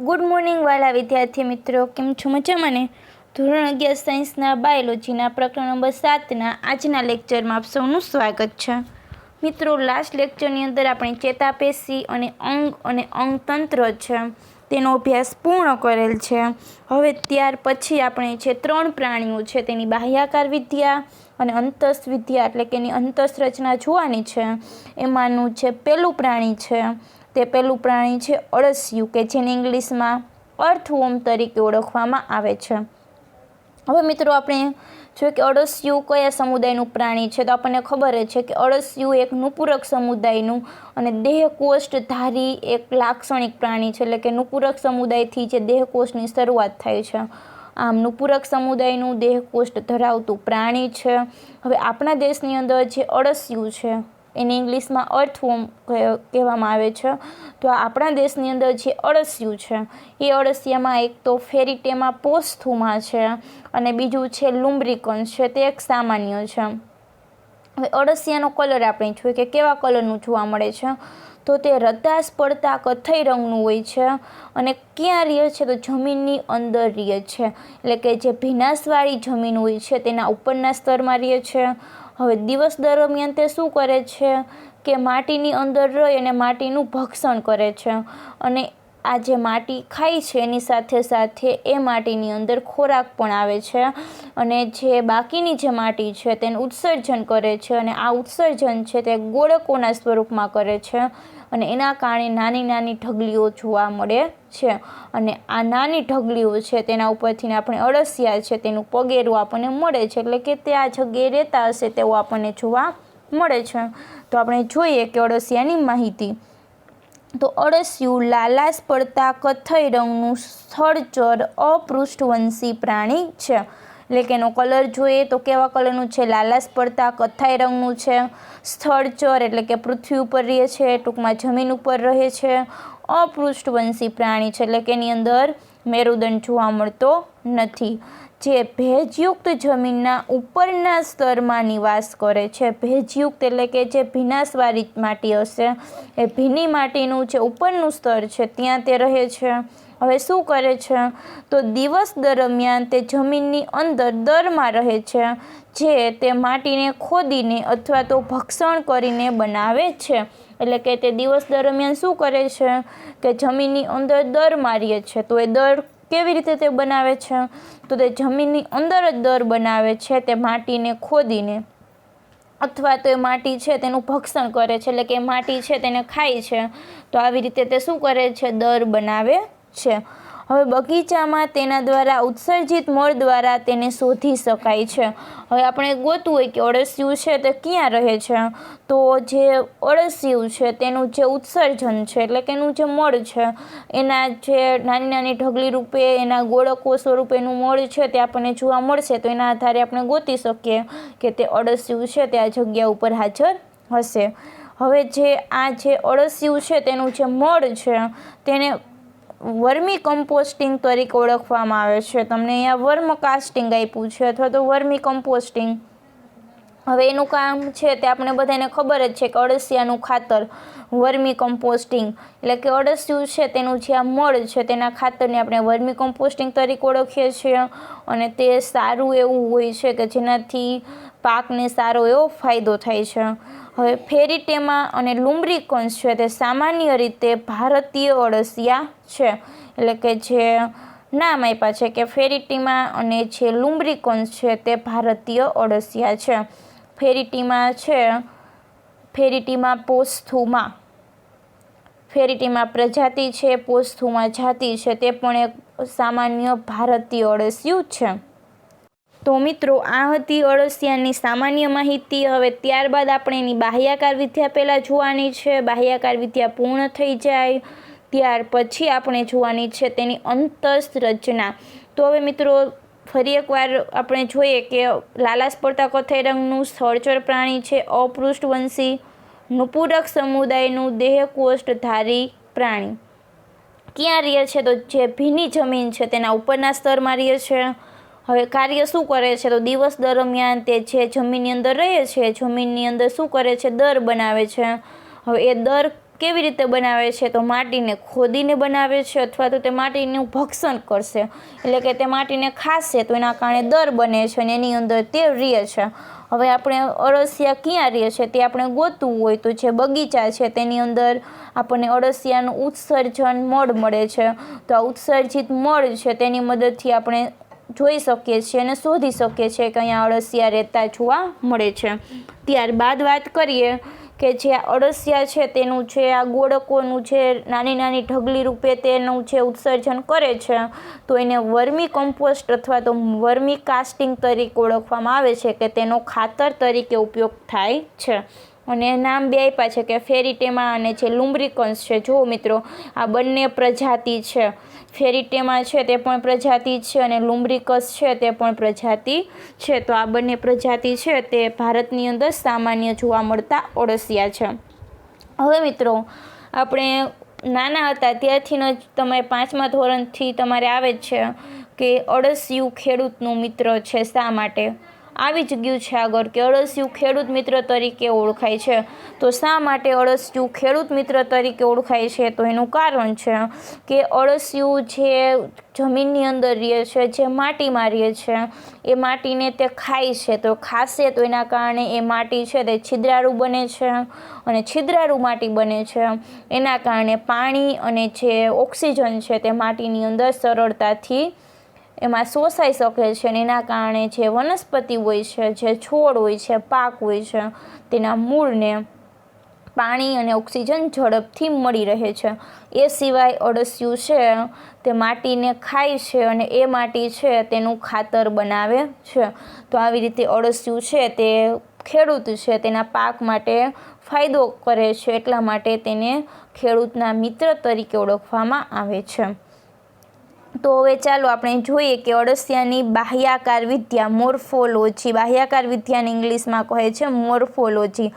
Good morning વાલા વિદ્યાર્થી મિત્રો, કેમ છો? મજામાં ને? ધોરણ 11 સાયન્સના બાયોલોજીના પ્રકરણ નંબર 7ના આજના લેક્ચરમાં આપ સૌનું સ્વાગત છે. મિત્રો, લાસ્ટ લેક્ચરની અંદર આપણે ચેતાપેશી અને અંગતંત્ર છે તેનો અભ્યાસ પૂર્ણ કરેલ છે. હવે ત્યાર પછી આપણે જે 3 પ્રાણીઓ છે તેની બાહ્યાકાર વિદ્યા અને અંતસ્થ વિદ્યા એટલે કે એની અંતસ્થ રચના જોવાની છે. એમાંનું જે પહેલું પ્રાણી છે તે પહેલું પ્રાણી છે અળસિયું, કે જેને ઇંગ્લિશમાં અર્થવોર્મ તરીકે ઓળખવામાં આવે છે. હવે મિત્રો, આપણે જોઈએ કે અળસિયું કયા સમુદાયનું પ્રાણી છે, તો આપણને ખબર જ છે કે અળસિયું એક નુપુરક સમુદાયનું અને દેહકોષ્ઠધારી એક લાક્ષણિક પ્રાણી છે. એટલે કે નુપુરક સમુદાયથી જે દેહકોષ્ઠની શરૂઆત થાય છે, આમ નુપુરક સમુદાયનું દેહકોષ્ઠ ધરાવતું પ્રાણી છે. હવે આપણા દેશની અંદર જે અળસિયું છે એને ઇંગ્લિશમાં અર્થવોર્મ કહેવામાં આવે છે. તો આપણા દેશની અંદર જે અળસિયું છે એ અળસિયામાં એક તો ફેરીટેમા પોસ્થુમા છે અને બીજું છે લુમ્બ્રિકન્સ છે, તે એક સામાન્ય છે. હવે અળસિયાનો કલર આપણે જોઈએ કે કેવા કલરનું જોવા મળે છે, તો તે રતાશ પડતા કથ્થઈ રંગનું હોય છે અને ક્યાં રહે છે, તો જમીનની અંદર રહે છે. એટલે કે જે ભીનાશવાળી જમીન હોય છે તેના ઉપરના સ્તરમાં રહે છે. હવે દિવસ દરમિયાન તે શું કરે છે કે માટીની અંદર રહી અને માટીનું ભક્ષણ કરે છે અને આ જે માટી ખાય છે એની સાથે સાથે એ માટીની અંદર ખોરાક પણ આવે છે અને જે બાકીની જે માટી છે તેનું ઉત્સર્જન કરે છે અને આ ઉત્સર્જન છે તે ગોળકોના સ્વરૂપમાં કરે છે અને એના કારણે નાની નાની ઢગલીઓ જોવા મળે છે. અને આ નાની ઢગલીઓ છે તેના ઉપરથી આપણે અળસિયા છે તેનું પગેરું આપણને મળે છે, એટલે કે તે આ જગ્યાએ રહેતા હશે તેવું આપણને જોવા મળે છે. તો આપણે જોઈએ કે અળસિયાની માહિતી. તો અળસિયું લાલાશ પડતા કથ્થઈ રંગનું સ્થળચર અપૃષ્ઠવંશી પ્રાણી છે. એટલે કે એનો કલર જોઈએ તો કેવા કલરનું છે? લાલાશ પડતા કથ્થાઈ રંગનું છે. સ્થળચર એટલે કે પૃથ્વી ઉપર રહે છે, ટૂંકમાં જમીન ઉપર રહે છે. અપૃષ્ઠવંશી પ્રાણી છે એટલે કે એની અંદર મેરુદંડ જોવા મળતો નથી. જે ભેજયુક્ત જમીનના ઉપરના સ્તરમાં નિવાસ કરે છે. ભેજયુક્ત એટલે કે જે ભીનાશવાળી માટી હશે એ ભીની માટીનું જે ઉપરનું સ્તર છે ત્યાં તે રહે છે. હવે શું કરે છે? તો દિવસ દરમિયાન તે જમીનની અંદર દરમાં રહે છે, જે તે માટીને ખોદીને અથવા તો ભક્ષણ કરીને બનાવે છે. એટલે કે તે દિવસ દરમિયાન શું કરે છે કે જમીનની અંદર દર મારીએ છે. તો એ દર કેવી રીતે તે બનાવે છે? તો તે જમીનની અંદર જ દર બનાવે છે, તે માટીને ખોદીને, અથવા તો એ માટી છે તેનું ભક્ષણ કરે છે, એટલે કે માટી છે તેને ખાય છે. તો આવી રીતે તે શું કરે છે? દર બનાવે છે. હવે બગીચામાં તેના દ્વારા ઉત્સર્જિત મળ દ્વારા તેને શોધી શકાય છે. હવે આપણે ગોતવું હોય કે અળસિયું છે તે ક્યાં રહે છે, તો જે અળસિયું છે તેનું જે ઉત્સર્જન છે એટલે કે એનું જે મળ છે એના જે નાની નાની ઢગલી રૂપે એના ગોળકો સ્વરૂપેનું મળ છે તે આપણને જોવા મળશે. તો એના આધારે આપણે ગોતી શકીએ કે તે અળસિયું છે તે આ જગ્યા ઉપર હાજર હશે. હવે જે અળસિયું છે તેનું જે મળ છે તેને વર્મી કમ્પોસ્ટિંગ તરીકે ઓળખવામાં આવે છે. તમને અહીંયા વર્મ કાસ્ટિંગ આપ્યું છે અથવા તો વર્મી કમ્પોસ્ટિંગ. હવે એનું કામ છે તે આપણે બધાને ખબર જ છે કે અળસિયાનું ખાતર વર્મી કમ્પોસ્ટિંગ એટલે કે અળસિયું છે તેનું જે આ મળ છે તેના ખાતરને આપણે વર્મી કમ્પોસ્ટિંગ તરીકે ઓળખીએ છીએ અને તે સારું એવું હોય છે કે જેનાથી પાકને સારો એવો ફાયદો થાય છે. હવે ફેરીટેમા અને લુમ્બ્રિકન્સ છે તે સામાન્ય રીતે ભારતીય અળસિયા છે. એટલે કે જે નામ આપ્યા છે કે ફેરીટેમા અને જે લુમ્બ્રિકન્સ છે તે ભારતીય અળસિયા છે. ફેરીટેમા છે, ફેરીટેમા પોસ્થુમા, ફેરીટેમા પ્રજાતિ છે, પોસ્થુમા જાતિ છે, તે પણ એક સામાન્ય ભારતીય અળસિયું છે. તો મિત્રો, આ હતી અળસિયાની સામાન્ય માહિતી. હવે ત્યારબાદ આપણે એની બાહ્યાકાર વિદ્યા પહેલાં જોવાની છે. બાહ્યાકાર વિદ્યા પૂર્ણ થઈ જાય ત્યાર પછી આપણે જોવાની છે તેની અંતસ્થ રચના. તો હવે મિત્રો, ફરી એકવાર આપણે જોઈએ કે લાલાશ પડતા કથ્થઈ રંગનું સ્થળચર પ્રાણી છે, અપૃષ્ઠવંશી, નુપુરક સમુદાયનું દેહકોષ્ઠધારી પ્રાણી. ક્યાં રહે છે? તો જે ભીની જમીન છે તેના ઉપરના સ્તરમાં રહે છે. હવે કાર્ય શું કરે છે? તો દિવસ દરમિયાન તે જે જમીનની અંદર રહે છે, જમીનની અંદર શું કરે છે? દર બનાવે છે. હવે એ દર કેવી રીતે બનાવે છે તો માટીને ખોદીને બનાવે છે અથવા તો તે માટીનું ભક્ષણ કરશે, એટલે કે તે માટીને ખાશે તો એના કારણે દર બને છે અને એની અંદર તે રહે છે. હવે આપણે અળસિયા ક્યાં રહે છે તે આપણે ગોતવું હોય તો જે બગીચા છે તેની અંદર આપણને અળસિયાનું ઉત્સર્જન મળે છે. તો આ ઉત્સર્જિત મળ છે તેની મદદથી આપણે જોઈ શકીએ છીએ અને શોધી શકીએ છીએ કે અહીંયા અળસિયા રહેતા જોવા મળે છે. ત્યારબાદ વાત કરીએ કે જે અળસિયા છે તેનું છે આ ગોળકોનું છે નાની નાની ઢગલી રૂપે તેનું છે ઉત્સર્જન કરે છે, તો એને વર્મી કમ્પોસ્ટ અથવા તો વર્મી કાસ્ટિંગ તરીકે ઓળખવામાં આવે છે કે તેનો ખાતર તરીકે ઉપયોગ થાય છે. અને નામ બે આપ્યા છે કે ફેરીટેમા અને જે લુમ્બ્રિકન્સ છે. જુઓ મિત્રો, આ બંને પ્રજાતિ છે. ફેરીટેમા છે તે પણ પ્રજાતિ છે અને લુમ્બ્રિકસ છે તે પણ પ્રજાતિ છે. તો આ બંને પ્રજાતિ છે તે ભારતની અંદર સામાન્ય જોવા મળતા અળસિયા છે. હવે મિત્રો, આપણે નાના હતા ત્યારથી જ તમે 5મા ધોરણથી તમારે આવે જ છે કે અળસિયું ખેડૂતનું મિત્ર છે. શા માટે આવી જ ગયું છે આગળ કે અળસિયું ખેડૂત મિત્ર તરીકે ઓળખાય છે. તો શા માટે અળસિયું ખેડૂત મિત્ર તરીકે ઓળખાય છે? તો એનું કારણ છે કે અળસિયું જે જમીનની અંદર રહે છે, જે માટીમાં રહે છે, એ માટીને તે ખાય છે. તો ખાશે તો એના કારણે એ માટી છે તે છિદ્રાળુ બને છે અને છિદ્રાળુ માટી બને છે એના કારણે પાણી અને જે ઓક્સિજન છે તે માટીની અંદર સરળતાથી એમાં શોષાઈ શકે છે અને એના કારણે જે વનસ્પતિ હોય છે, જે છોડ હોય છે, પાક હોય છે, તેના મૂળને પાણી અને ઓક્સિજન ઝડપથી મળી રહે છે. એ સિવાય અળસિયું છે તે માટીને ખાય છે અને એ માટી છે તેનું ખાતર બનાવે છે. તો આવી રીતે અળસિયું છે તે ખેડૂત છે તેના પાક માટે ફાયદો કરે છે, એટલા માટે તેને ખેડૂતના મિત્ર તરીકે ઓળખવામાં આવે છે. તો હવે ચાલો આપણે જોઈએ કે અળસિયાની બાહ્યાકાર વિદ્યા, મોર્ફોલોજી. બાહ્યાકાર વિદ્યાને ઇંગ્લિશમાં કહે છે મોર્ફોલોજી.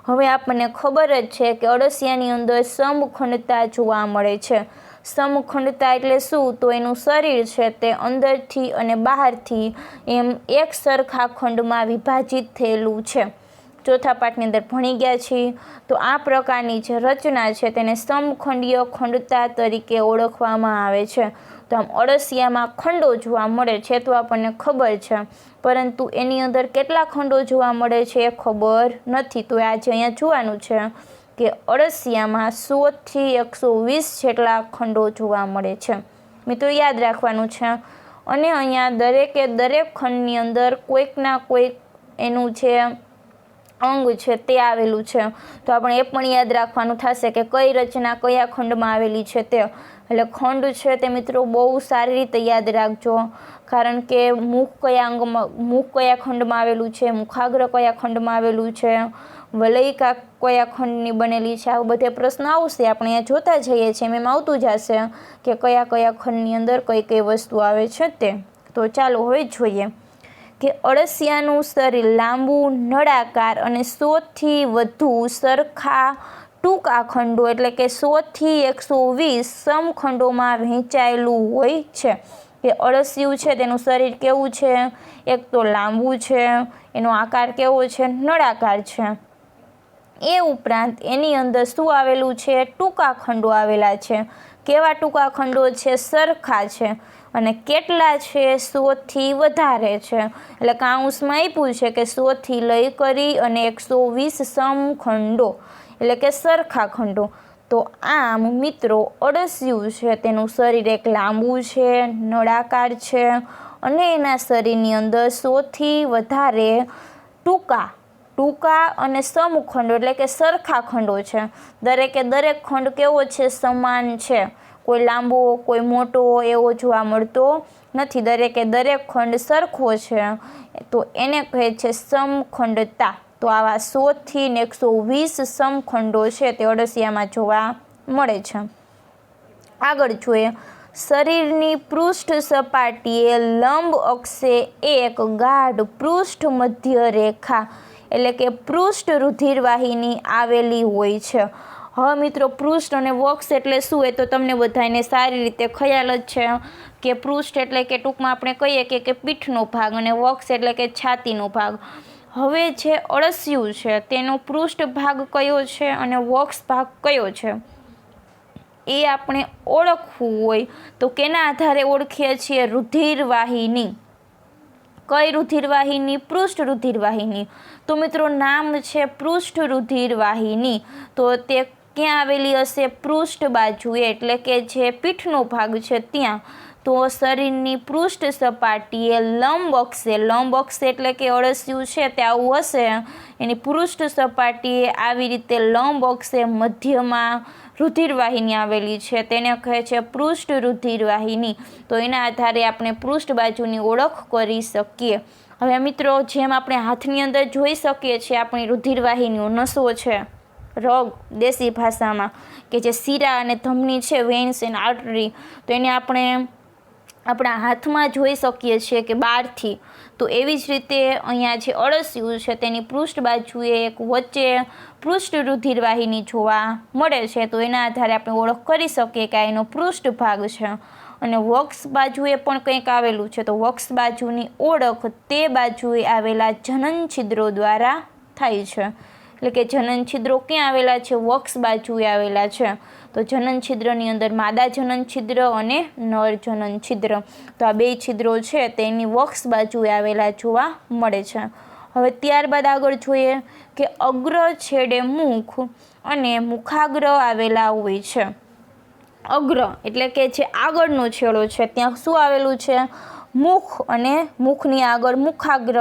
હવે આપણને ખબર જ છે કે અળસિયાની અંદર સમખંડતા જોવા મળે છે. સમખંડતા એટલે શું? તો એનું શરીર છે તે અંદરથી અને બહારથી એમ એક સરખા ખંડમાં વિભાજિત થયેલું છે. ચોથા પાઠની અંદર ભણી ગયા છીએ. તો આ પ્રકારની જે રચના છે તેને સમખંડીય ખંડતા તરીકે ઓળખવામાં આવે છે. તો આમ અળસિયામાં ખંડો જોવા મળે છે તો આપણને ખબર છે, પરંતુ એની અંદર કેટલા ખંડો જોવા મળે છે એ ખબર નથી. તો આજે અહીંયા જોવાનું છે કે અળસિયામાં 100 થી 120 જેટલા ખંડો જોવા મળે છે. મિત્રો, યાદ રાખવાનું છે. અને અહીંયા દરેક ખંડની અંદર કોઈકના કોઈક એનું જે અંગ છે તે આવેલું છે. તો આપણે એ પણ યાદ રાખવાનું થશે કે કઈ રચના કયા ખંડમાં આવેલી છે તે. એટલે ખંડ છે તે મિત્રો બહુ સારી રીતે યાદ રાખજો, કારણ કે મુખ કયા ખંડમાં આવેલું છે, મુખાગ્ર કયા ખંડમાં આવેલું છે, વલયિકા કયા ખંડની બનેલી છે, આવા બધા પ્રશ્ન આવશે. આપણે અહીંયા જોતા જઈએ છીએ એમ આવતું જશે કે કયા ખંડની અંદર કઈ કઈ વસ્તુ આવે છે તે. તો ચાલો હવે જોઈએ કે અળસિયાનું શરીર લાંબુ, નળાકાર અને 100 થી વધુ સરખા ટૂંકા ખંડો એટલે કે 100 થી 120 સમખંડોમાં વહેંચાયેલું હોય છે. કે અળસિયું છે તેનું શરીર કેવું છે? એક તો લાંબુ છે, એનો આકાર કેવો છે? નળાકાર છે. એ ઉપરાંત એની અંદર શું આવેલું છે? ટૂંકા ખંડો આવેલા છે. કેવા ટૂંકા ખંડો છે? સરખા છે. અને કેટલા છે? 100 થી વધારે છે. એટલે કાઉન્સમાં આપ્યું છે કે 100 થી લઈ કરી અને 120 સમખંડો એટલે કે સરખા ખંડો. તો આમ મિત્રો અળસિયું છે તેનું શરીર એક લાંબુ છે, નળાકાર છે અને એના શરીરની અંદર 100 થી વધારે ટૂંકા અને સમખંડો એટલે કે સરખા ખંડો છે. દરેક ખંડ કેવો છે? સમાન છે. કોઈ લાંબો કોઈ મોટો એવો જોવા મળતો નથી. દરેક ખંડ સરખો છે, તો એને કહે છે સમખંડતા. તો આવા 100 થી 120 સમખંડો છે તે અળસિયામાં જોવા મળે છે. આગળ જોઈએ, શરીરની પૃષ્ઠ સપાટીએ લંબ અક્ષે એક ગાઢ પૃષ્ઠ મધ્ય રેખા એટલે કે પૃષ્ઠ રુધિરવાહિની આવેલી હોય છે. હવે મિત્રો, પૃષ્ઠ અને વક્ષ એટલે શું એ તો તમને બધાને સારી રીતે ખ્યાલ જ છે કે પૃષ્ઠ એટલે કે ટૂંકમાં આપણે કહીએ કે પીઠનો ભાગ અને વક્ષ એટલે કે છાતીનો ભાગ. હવે જે અળસિયું છે તેનો પૃષ્ઠ ભાગ કયો છે અને વક્ષ ભાગ કયો છે એ આપણે ઓળખવું હોય તો કેના આધારે ઓળખીએ છીએ? રુધિરવાહિની. કઈ રુધિરવાહિની? પૃષ્ઠ રુધિરવાહિની. તો મિત્રો નામ છે પૃષ્ઠ રુધિરવાહિની. તો તે ક્યાં આવેલી હશે? પૃષ્ઠ બાજુએ, એટલે કે જે પીઠનો ભાગ છે ત્યાં. તો શરીરની પૃષ્ઠ સપાટીએ લંબ અક્ષે એટલે કે અળસિયું છે તે આવું હશે, એની પૃષ્ઠ સપાટીએ આવી રીતે લંબ અક્ષે મધ્યમાં રુધિરવાહિની આવેલી છે, તેને કહે છે પૃષ્ઠ રુધિરવાહિની. તો એના આધારે આપણે પૃષ્ઠ બાજુની ઓળખ કરી શકીએ. હવે મિત્રો, જેમ આપણે હાથની અંદર જોઈ શકીએ છીએ આપણી રુધિરવાહિનીઓ, નસો છે, રગ દેશી ભાષામાં, કે જે શીરા અને ધમની છે, વેન્સ એન્ડ આર્ટરી, તો એને આપણે આપણા હાથમાં જોઈ શકીએ છીએ કે બહારથી. તો એવી જ રીતે અહીંયા જે અળસિયું છે તેની પૃષ્ઠ બાજુએ એક વચ્ચે પૃષ્ઠ રુધિરવાહિની જોવા મળે છે. તો એના આધારે આપણે ઓળખ કરી શકીએ કે આ એનો પૃષ્ઠ ભાગ છે. અને વક્ષ બાજુએ પણ કંઈક આવેલું છે. તો વક્ષ બાજુની ઓળખ તે બાજુએ આવેલા જનન છિદ્રો દ્વારા થાય છે. એટલે કે જનન છિદ્રો ક્યાં આવેલા છે? વક્ષ બાજુએ આવેલા છે. તો જનન છિદ્રની અંદર માદા જનન છિદ્ર અને નર જનન છિદ્ર, તો આ બે છિદ્રો છે તેની વક્ષ બાજુએ આવેલા જોવા મળે છે. હવે ત્યારબાદ આગળ જોઈએ કે અગ્ર છેડે મુખ અને મુખાગ્ર આવેલા હોય છે. અગ્ર એટલે કે જે આગળનો છેડો છે ત્યાં શું આવેલું છે? મુખ, અને મુખની આગળ મુખાગ્ર,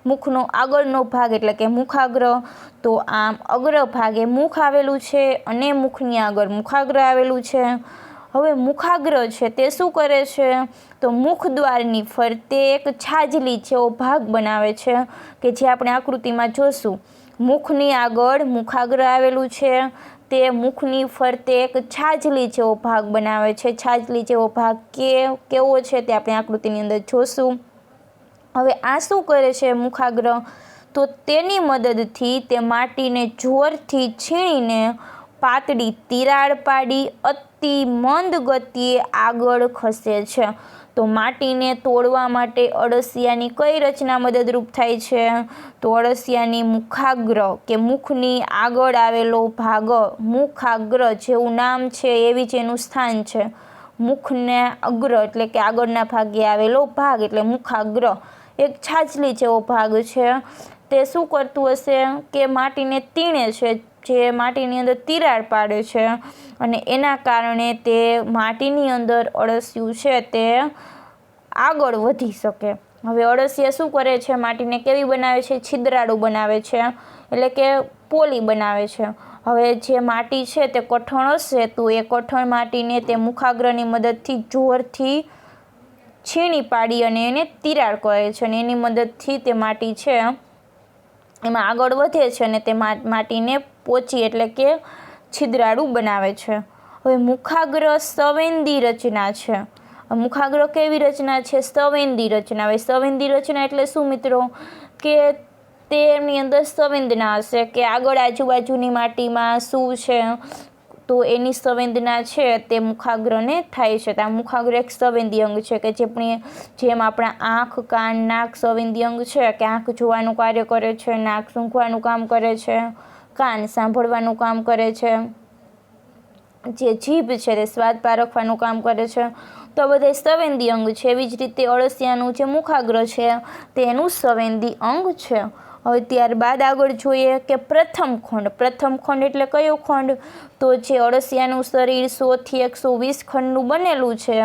મુખનો આગળનો ભાગ એટલે કે મુખાગ્ર. તો આમ અગ્ર ભાગે મુખ આવેલું છે અને મુખની આગળ મુખાગ્ર આવેલું છે. હવે મુખાગ્ર છે તે શું કરે છે? તો મુખ દ્વારની ફરતે એક છાજલી જેવો ભાગ બનાવે છે, કે જે આપણે આકૃતિમાં જોશું. મુખની આગળ મુખાગ્ર આવેલું છે, તે મુખની ફરતે એક છાજલી જેવો ભાગ બનાવે છે. છાજલી જેવો ભાગ કેવો છે તે આપણે આકૃતિની અંદર જોશું. હવે આ શું કરે છે મુખાગ્ર? તો તેની મદદથી તે માટીને જોરથી છીણીને પાતળી તિરાડ પાડી અતિ મંદ ગતિએ આગળ ખસે છે. તો માટીને તોડવા માટે અળસિયાની કઈ રચના મદદરૂપ થાય છે? તો અળસિયાની મુખાગ્ર કે મુખની આગળ આવેલો ભાગ, મુખાગ્ર જેવું નામ છે એવી જ એનું સ્થાન છે. મુખને અગ્ર એટલે કે આગળના ભાગે આવેલો ભાગ એટલે મુખાગ્ર, એક છાજલી જેવો ભાગ છે. તે શું કરતું હશે કે માટીને તીણે છે, જે માટીની અંદર તિરાડ પાડે છે, અને એના કારણે તે માટીની અંદર અળસિયું છે તે આગળ વધી શકે. હવે અળસિયા શું કરે છે? માટીને કેવી બનાવે છે? છિદ્રાળુ બનાવે છે, એટલે કે પોલી બનાવે છે. હવે જે માટી છે તે કઠણ હશે તો એ કઠણ માટીને તે મુખાગ્રની મદદથી જોરથી છીણી પાડી અને એને તિરાડ કરે છે, અને એની મદદથી તે માટી છે એમાં આગળ વધે છે અને તે માટીને પોચી એટલે કે છિદ્રાળુ બનાવે છે. હવે મુખાગ્ર સંવેદી રચના છે. મુખાગ્ર કેવી રચના છે? સંવેદી રચના. હવે સંવેદી રચના એટલે શું મિત્રો? કે તેની અંદર સંવેદના હશે કે આગળ આજુબાજુની માટીમાં શું છે, તો એની સંવેદના છે તે મુખાગ્રને થાય છે. તો આ મુખાગ્ર એક સંવેદી અંગ છે કે જેમ આપણા આંખ, કાન, નાક સંવેદી અંગ છે કે આંખ જોવાનું કાર્ય કરે છે, નાક સૂંઘવાનું કામ કરે છે, કાન સાંભળવાનું કામ કરે છે, જે જીભ છે તે સ્વાદ પારખવાનું કામ કરે છે. તો બધા સંવેદી અંગ છે. એવી જ રીતે અળસિયાનું જે મુખાગ્ર છે તે એનું સંવેદી અંગ છે. હવે ત્યારબાદ આગળ જોઈએ કે પ્રથમ ખંડ એટલે કયો ખંડ? તો જે અળસિયાનું શરીર 100 થી 120 ખંડનું બનેલું છે,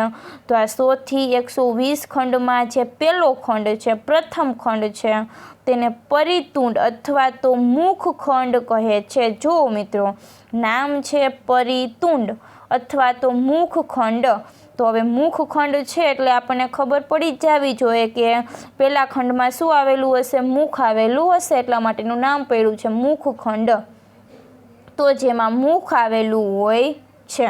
તો આ 100 થી 120 ખંડમાં જે પહેલો ખંડ છે, પ્રથમ ખંડ છે, તેને પરિતુંડ અથવા તો મુખ ખંડ કહે છે. જો મિત્રો, નામ છે પરિતુંડ અથવા તો મુખ ખંડ. તો હવે મુખ ખંડ છે એટલે આપણને ખબર પડી જ જવી જોઈએ કે પહેલા ખંડમાં શું આવેલું હશે? મુખ આવેલું હશે, એટલા માટેનું નામ પડ્યું છે મુખ ખંડ. તો જેમાં મુખ આવેલું હોય છે.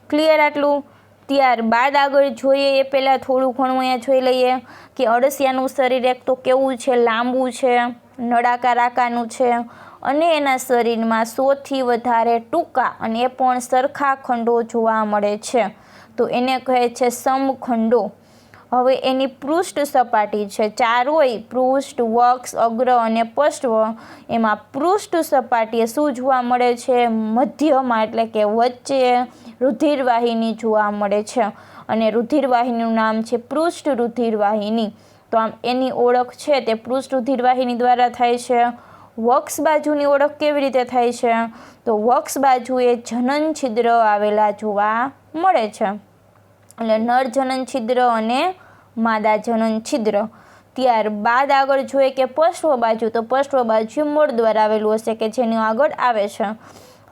ક્લિયર આટલું? ત્યારબાદ આગળ જોઈએ એ પહેલાં થોડું ઘણું અહીંયા જોઈ લઈએ કે અળસિયાનું શરીર એક તો કેવું છે? લાંબુ છે, નળાકાર આકારનું છે, અને એના શરીરમાં 100 થી વધારે ટૂંકા અને એ પણ સરખા ખંડો જોવા મળે છે. તો એને કહે છે સમખંડો. હવે એની પૃષ્ઠ સપાટી છે 4 હોય, પૃષ્ઠ, વક્ષ, અગ્ર અને પશ્વ. એમાં પૃષ્ઠ સપાટીએ શું જોવા મળે છે? મધ્યમાં એટલે કે વચ્ચે રુધિરવાહિની જોવા મળે છે અને રુધિરવાહિનીનું નામ છે પૃષ્ઠ રુધિરવાહિની. તો આમ એની ઓળખ છે તે પૃષ્ઠ રુધિરવાહિની દ્વારા થાય છે. વક્ષ બાજુની ઓળખ કેવી રીતે થાય છે? તો વક્ષ બાજુએ જનન છિદ્ર આવેલા જોવા મળે છે, એટલે નર જનન છિદ્ર અને માદા જનન છિદ્ર. ત્યારબાદ આગળ જોઈએ કે પશ્વ બાજુ, તો પશ્વ બાજુ મળદ્વાર આવેલું હશે કે જેની આગળ આવે છે.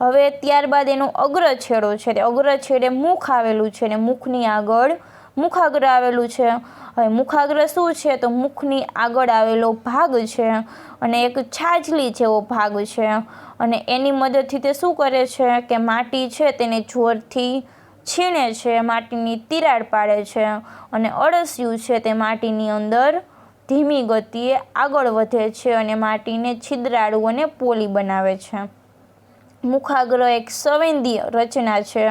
હવે ત્યારબાદ એનો અગ્ર છેડો છે, અગ્ર છેડે મુખ આવેલું છે ને મુખની આગળ મુખાગ્ર આવેલું છે. હવે મુખાગ્ર શું છે? તો મુખની આગળ આવેલો ભાગ છે અને એક છાજલી જેવો ભાગ છે અને એની મદદથી તે શું કરે છે કે માટી છે તેને જોરથી છીણે છે, માટીની તિરાડ પાડે છે અને અળસિયું છે તે માટીની અંદર ધીમી ગતિએ આગળ વધે છે અને માટીને છિદ્રાળુ અને પોલી બનાવે છે. મુખાગ્ર એક સંવેદીય રચના છે.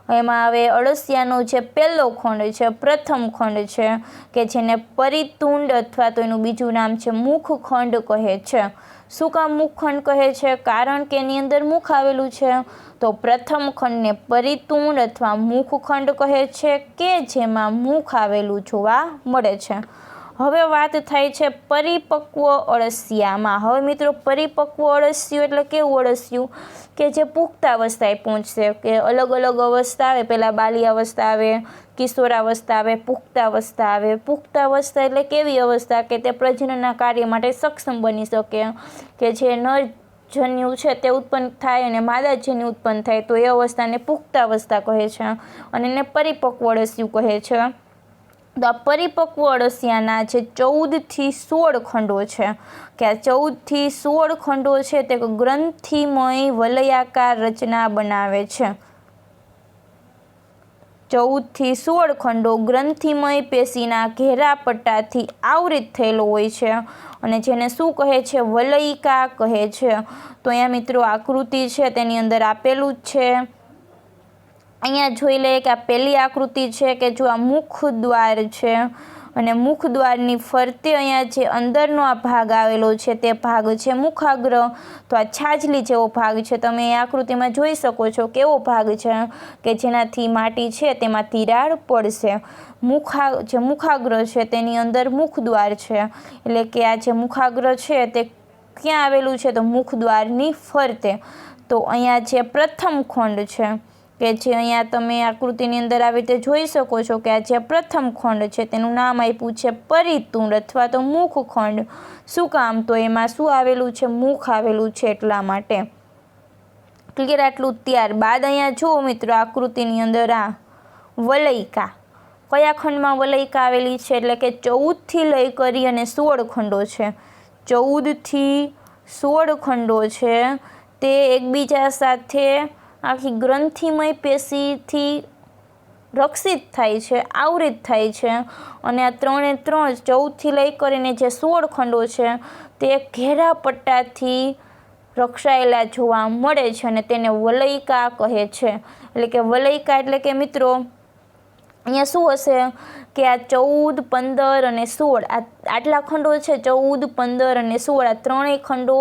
એમાં હવે અળસિયાનો જે પહેલો ખંડ છે, પ્રથમ ખંડ છે કે જેને પરિતુંડ અથવા તો એનું બીજું નામ છે મુખખંડ કહે છે. શું કામ મુખખંડ કહે છે? કારણ કે એની અંદર મુખ આવેલું છે. તો પ્રથમ ખંડને પરિતુંડ અથવા મુખખંડ કહે છે કે જેમાં મુખ આવેલું જોવા મળે છે. હવે વાત થાય છે પરિપક્વ અળસિયામાં. હવે મિત્રો પરિપક્વ અળસિયું એટલે કેવું અળસિયું કે જે પુખ્તાવસ્થાએ પહોંચશે, કે અલગ અલગ અવસ્થા આવે, પહેલાં બાલ્યાવસ્થા આવે, કિશોરાવસ્થા આવે, પુખ્તાવસ્થા આવે. પુખ્તાવસ્થા એટલે કેવી અવસ્થા કે તે પ્રજનનના કાર્ય માટે સક્ષમ બની શકે, કે જે નરજન્યુ છે તે ઉત્પન્ન થાય અને માદાજન્યુ ઉત્પન્ન થાય, તો એ અવસ્થાને પુખ્તાવસ્થા કહે છે અને એને પરિપક્વ અળસિયું કહે છે. તો આ પરિપક્વ અળસિયાના જે 14 થી 16 ખંડો છે, કે આ 14 થી 16 ખંડો છે તે ગ્રંથિમય વલયાકાર રચના બનાવે છે. 14 થી 16 ખંડો ગ્રંથિમય પેશીના ઘેરા પટ્ટાથી આવૃત થયેલો હોય છે અને જેને શું કહે છે? વલયિકા કહે છે. તો અહીંયા મિત્રો આકૃતિ છે તેની અંદર આપેલું જ છે. અહીંયા જોઈ લઈએ કે આ પહેલી આકૃતિ છે કે જો આ મુખ દ્વાર છે અને મુખ દ્વારની ફરતે અહીંયા જે અંદરનો આ ભાગ આવેલો છે તે ભાગ છે મુખાગ્ર. તો આ છાજલી જેવો ભાગ છે, તમે એ આકૃતિમાં જોઈ શકો છો કેવો ભાગ છે કે જેનાથી માટી છે તેમાં તિરાડ પડશે. જે મુખાગ્ર છે તેની અંદર મુખ દ્વાર છે, એટલે કે આ જે મુખાગ્ર છે તે ક્યાં આવેલું છે? તો મુખ દ્વારની ફરતે. તો અહીંયા જે પ્રથમ ખંડ છે કે જે અહીંયા તમે આકૃતિની અંદર આવી રીતે જોઈ શકો છો કે આ જે પ્રથમ ખંડ છે તેનું નામ આપ્યું છે પરિતુંડ અથવા તો મુખખંડ. શું કામ? તો એમાં શું આવેલું છે? મુખ આવેલું છે એટલા માટે. ક્લિયર આટલું? ત્યારબાદ અહીંયા જુઓ મિત્રો આકૃતિની અંદર આ વલયિકા, કયા ખંડમાં વલયિકા આવેલી છે? એટલે કે 14 થી લઈ કરી અને 16 ખંડો છે. 14 થી 16 ખંડો છે તે એકબીજા સાથે આખી ગ્રંથિમય પેશીથી રક્ષિત થાય છે, આવૃત થાય છે અને આ 3 14 થી લઈ કરીને જે 16 ખંડો છે તે ઘેરા પટ્ટાથી રક્ષાયેલા જોવા મળે છે અને તેને વલયિકા કહે છે. એટલે કે વલયિકા એટલે કે મિત્રો અહીંયા શું હશે કે આ 14, 15 અને 16 આટલા ખંડો છે, 14, 15 અને 16 આ ત્રણેય ખંડો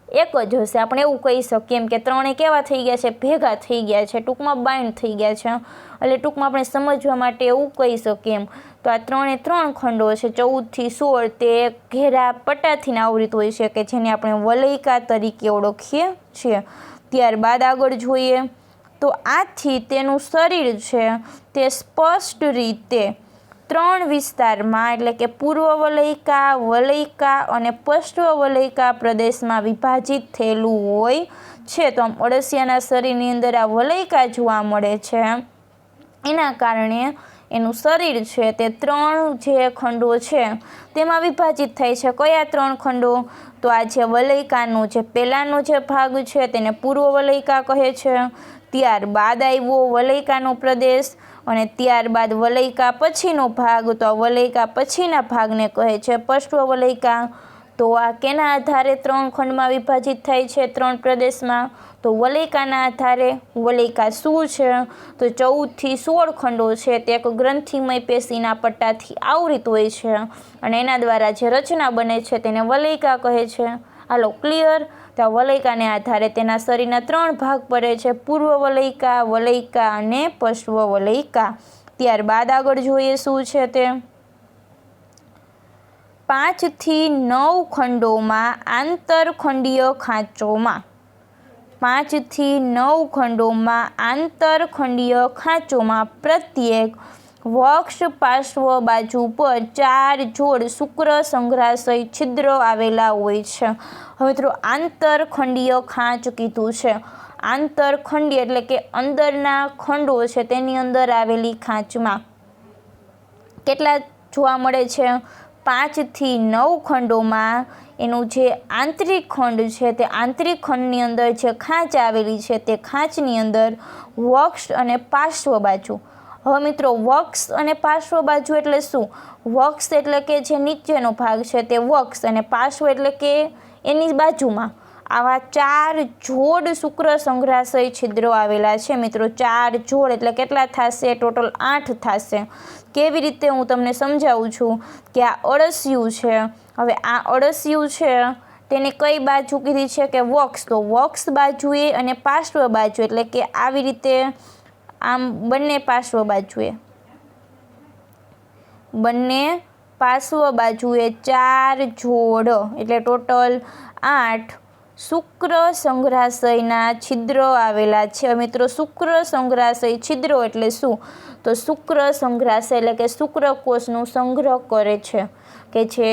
એક જ હશે. આપણે એવું કહી શકીએ એમ કે ત્રણે કેવા થઈ ગયા છે? ભેગા થઈ ગયા છે, ટૂંકમાં બાઇન્ડ થઈ ગયા છે. એટલે ટૂંકમાં આપણે સમજવા માટે એવું કહી શકીએ એમ. તો આ 3 ખંડો છે 14 થી 16 તે ઘેરા પટ્ટાથી આવૃત હોય છે કે જેને આપણે વલયિકા તરીકે ઓળખીએ છીએ. ત્યારબાદ આગળ જોઈએ તો આથી તેનું શરીર છે તે સ્પષ્ટ રીતે 3 વિસ્તારમાં એટલે કે પૂર્વ વલયિકા, વલયિકા અને પશ્વ વલયિકા પ્રદેશમાં વિભાજિત થયેલું હોય છે. તો આમ અળસિયાના શરીરની અંદર આ વલયિકા જોવા મળે છે, એના કારણે એનું શરીર છે તે 3 જે ખંડો છે તેમાં વિભાજિત થાય છે. કયા 3 ખંડો? તો આ જે વલયિકાનો જે પહેલાંનો જે ભાગ છે તેને પૂર્વ વલયિકા કહે છે. ત્યારબાદ આવ્યો વલયિકાનો પ્રદેશ અને ત્યારબાદ વલયિકા પછીનો ભાગ, તો આ વલયિકા પછીના ભાગને કહે છે પશ્વ વલયિકા. તો આ કેના આધારે 3 ખંડમાં વિભાજિત થાય છે, 3 પ્રદેશમાં? તો વલયિકાના આધારે. વલયિકા શું છે? તો 14 થી 16 ખંડો છે તે એક ગ્રંથિમય પેશીના પટ્ટાથી આવૃત હોય છે અને એના દ્વારા જે રચના બને છે તેને વલયિકા કહે છે. હાલો, ક્લિયર? તો આ વલયિકાને આધારે તેના શરીરના 3 ભાગ પડે છે: પૂર્વ વલયિકા, વલયિકા અને પશ્વ વલયિકા. ત્યારબાદ આગળ જોઈએ શું છે તે. 5 થી 9 ખંડોમાં આંતરખંડીય ખાંચોમાં. 5 થી 9 ખંડોમાં આંતરખંડીય ખાંચોમાં પ્રત્યેક વક્ષ પાર્શ્વ બાજુ પર 4 જોડ શુક્ર સંઘ્રાશય છિદ્રો આવેલા હોય છે. હવે મિત્રો આંતરખંડીય ખાંચ કીધું છે. આંતરખંડીય એટલે કે અંદરના ખંડો છે તેની અંદર આવેલી ખાંચમાં કેટલા જોવા મળે છે? 5 થી 9 ખંડોમાં એનું જે આંતરિક ખંડ છે તે આંતરિક ખંડની અંદર જે ખાંચ આવેલી છે તે ખાંચની અંદર વક્ષ અને પાર્શ્વ બાજુ. હવે મિત્રો વક્ષ અને પાર્શ્વ બાજુ એટલે શું? વક્ષ એટલે કે જે નીચેનો ભાગ છે તે વક્ષ અને પાર્શ્વ એટલે કે એની બાજુમાં આવા 4 જોડ શુક્ર સંઘ્રાશય છિદ્રો આવેલા છે મિત્રો. 4 જોડ એટલે કેટલા થશે? ટોટલ 8 થશે. કેવી રીતે હું તમને સમજાવું છું કે આ અળસિયું છે. હવે આ અળસિયું છે તેને કઈ બાજુ કીધી છે કે વક્ષ. તો વક્ષ બાજુએ અને પાર્શ્વ બાજુ એટલે કે આવી રીતે આમ બંને પાર્શ્વ બાજુએ બાજુએ 4 જોડ એટલે ટોટલ 8 શુક્ર સંઘ્રાશયના છિદ્રો આવેલા છે. મિત્રો શુક્ર સંઘ્રાશય છિદ્રો એટલે શું? તો શુક્ર સંઘ્રાશય એટલે કે શુક્રકોષનું સંગ્રહ કરે છે કે જે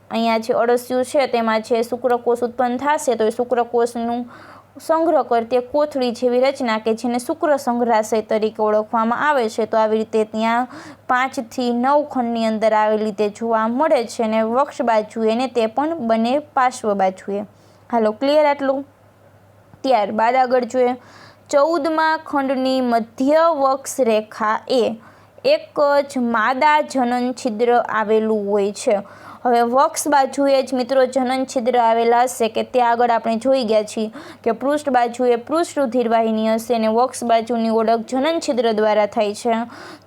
અહીંયા જે અળસિયું છે તેમાં જે શુક્રકોષ ઉત્પન્ન થશે તો એ શુક્રકોષનું સંગ્રહ કરતી કોથળી જેવી રચના કે જેને શુક્ર સંઘ્રાશય તરીકે ઓળખવામાં આવે છે. તો આવી રીતે ત્યાં 5 થી 9 ખંડની અંદર આવેલી તે જોવા મળે છે અને વક્ષ બાજુએ ને તે પણ બંને પાર્શ્વ બાજુએ. હાલો, ક્લિયર આટલું? ત્યારબાદ આગળ જોઈએ. 14મા ખંડની મધ્ય વક્ષ રેખા એ એક જ માદા જનન છિદ્ર આવેલું હોય છે. હવે વક્ષ બાજુએ જ મિત્રો જનન છિદ્ર આવેલા હશે કે તે આગળ આપણે જોઈ ગયા છીએ કે પૃષ્ઠ બાજુએ પૃષ્ઠરુધિર વાહિની હશે અને વક્ષ બાજુની ઓળખ જનન છિદ્ર દ્વારા થાય છે.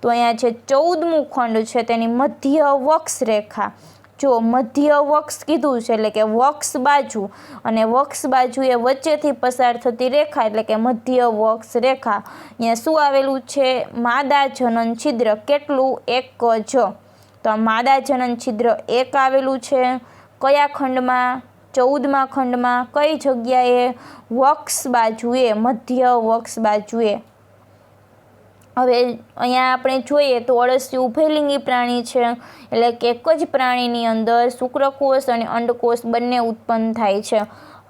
તો અહીંયા જે 14મું ખંડ છે તેની મધ્ય વક્ષ રેખા, જો મધ્ય વક્ષ કીધું છે એટલે કે વક્ષ બાજુ અને વક્ષ બાજુએ વચ્ચેથી પસાર થતી રેખા એટલે કે મધ્ય વક્ષ રેખા. અહીંયા શું આવેલું છે? માદા જનન છિદ્ર. કેટલું? 1 જ. તો આ માદા જનન છિદ્ર 1 આવેલું છે. કયા ખંડમાં? 14મા ખંડમાં. કઈ જગ્યાએ? વક્ષ બાજુએ, મધ્ય વક્ષ બાજુએ. હવે અહીંયા આપણે જોઈએ તો અળસિયું ઉભયલિંગી પ્રાણી છે એટલે કે એક જ પ્રાણીની અંદર શુક્રકોષ અને અંડકોષ બંને ઉત્પન્ન થાય છે.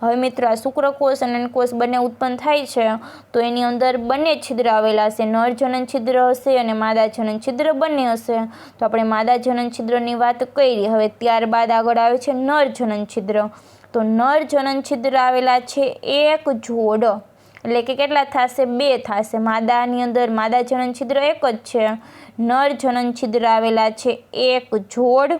હવે મિત્રો આ શુક્રકોષ અને અંડકોષ બંને ઉત્પન્ન થાય છે તો એની અંદર બંને છિદ્ર આવેલા હશે. નર જનન છિદ્ર હશે અને માદા જનન છિદ્ર બંને હશે. તો આપણે માદા જનન છિદ્રની વાત કરી. હવે ત્યારબાદ આગળ આવે છે નર જનન છિદ્ર. તો નર જનન છિદ્ર આવેલા છે 1 જોડ એટલે કે કેટલા થશે? 2 થશે. માદાની અંદર માદા જનન છિદ્ર 1 જ છે. નર જનન છિદ્ર આવેલા છે 1 જોડ.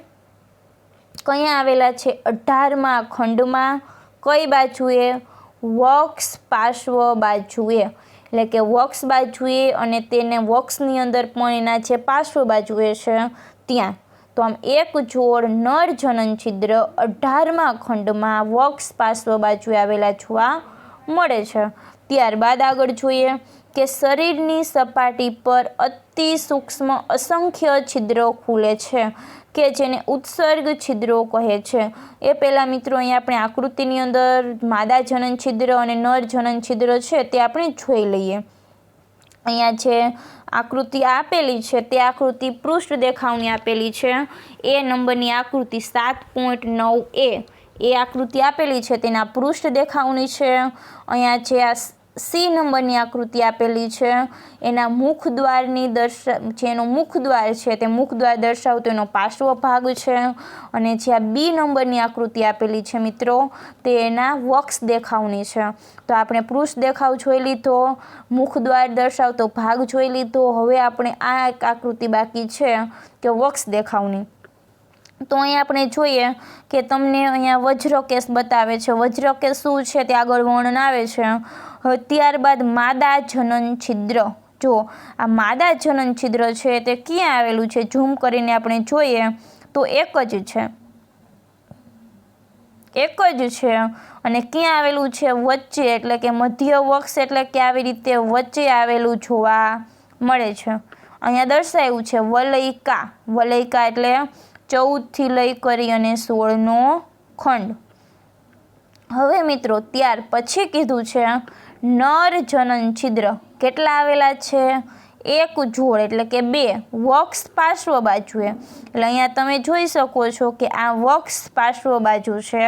ક્યાં આવેલા છે? 18મા ખંડમાં. કઈ બાજુએ? વક્ષ પાર્શ્વ બાજુએ એટલે કે વક્ષ બાજુએ અને તેને વક્ષની અંદર પણ એના જે પાર્શ્વ બાજુએ છે ત્યાં. તો આમ 1 જોડ નર જનન છિદ્ર 18મા ખંડમાં વક્ષ પાર્શ્વ બાજુએ આવેલા જોવા મળે છે. ત્યારબાદ આગળ જોઈએ કે શરીરની સપાટી પર અતિ સૂક્ષ્મ અસંખ્ય છિદ્રો ખુલે છે કે જેને ઉત્સર્ગ છિદ્રો કહે છે. એ પહેલાં મિત્રો અહીંયા આપણે આકૃતિની અંદર માદા જનન છિદ્ર અને નર જનન છિદ્ર છે તે આપણે જોઈ લઈએ. અહીંયા જે આકૃતિ આપેલી છે તે આકૃતિ પૃષ્ઠ દેખાવની આપેલી છે. એ નંબરની આકૃતિ 7.9 એ આકૃતિ આપેલી છે તેના પૃષ્ઠ દેખાવની છે. અહીંયા જે આ સી નંબરની આકૃતિ આપેલી છે એના મુખદ્વારની જેનો મુખદ્વાર છે તે મુખદ્વાર દર્શાવતો એનો પાર્શ્વ ભાગ છે. અને જે આ બી નંબરની આકૃતિ આપેલી છે મિત્રો તે એના વક્ષ દેખાવની છે. તો આપણે પૃષ્ઠ દેખાવ જોઈ લીધો, મુખદ્વાર દર્શાવતો ભાગ જોઈ લીધો. હવે આપણે આ એક આકૃતિ બાકી છે કે વક્ષ દેખાવની. તો અહીંયા આપણે જોઈએ કે તમને અહીંયા વજ્રકેશ બતાવે છે. વજ્રકેશ શું છે તે આગળ વર્ણન આવે છે. હવે ત્યારબાદ માદા જનન છિદ્ર. જો આ માદા જનન છિદ્ર છે તે ક્યાં આવેલું છે? ઝૂમ કરીને આપણે જોઈએ તો એક જ છે, એક જ છે. અને ક્યાં આવેલું છે? વચ્ચે, એટલે કે મધ્ય વક્ષ, એટલે કે આવી રીતે વચ્ચે આવેલું જોવા મળે છે. અહીંયા દર્શાવ્યું છે વલયિકા. વલયિકા એટલે 14 લઈ કરી અને 16નો ખંડ. હવે મિત્રો ત્યાર પછી કીધું છે નર જનન છિદ્ર. કેટલા આવેલા છે? એક જોડ, એટલે કે 2 વક્ષ પાર્શ્વ બાજુએ. એટલે અહીંયા તમે જોઈ શકો છો કે આ વક્ષ પાર્શ્વ બાજુ છે.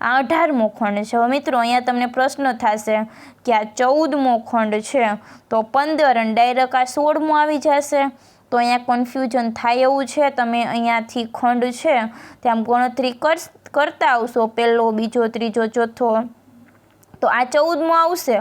આ 18મો ખંડ છે. હવે મિત્રો અહીંયા તમને પ્રશ્ન થશે કે આ 14મો ખંડ છે તો 15 અને ડાયરેક્ટ આ 16મો આવી જશે. તો અહીંયા કન્ફ્યુઝન થાય એવું છે. તમે અહીંયાથી ખંડ છે ત્યાં ગણતરી કરતા આવશો, પહેલો, બીજો, ત્રીજો, ચોથો, તો આ 14મો આવશે.